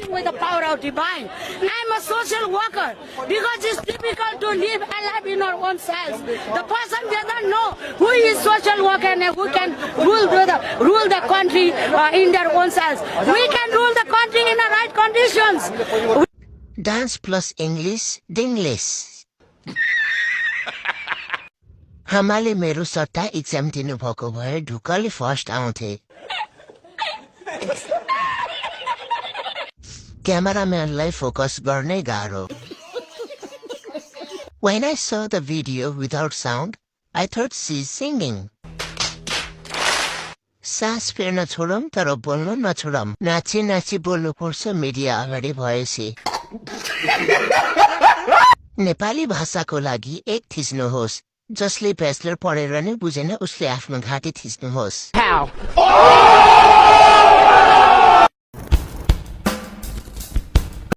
living with the power of divine. I'm a social worker because it's difficult to live a life in our own selves. The person doesn't know who is social worker and who can rule the country in their own selves. We can rule the country in the right conditions. Dance plus English, Dinglish. हमाले मेरो सट्टा exam दिनु भएको भए ढुक्कले first आउँथे क्यामेराम्यानलाई focus गर्नै गाह्रो When I saw the video without sound, I thought she's singing. सास फेर्न छोडौं तर बोल्न नछोडौं नाची नाची बोल्नु पर्छ मिडिया अगाडि भएपछि नेपाली भाषाको लागि एक थिच्नुहोस् जसले ब्याचलर पढेर नै बुझेन उसले आफ्नो घाँटी थिच्नुहोस्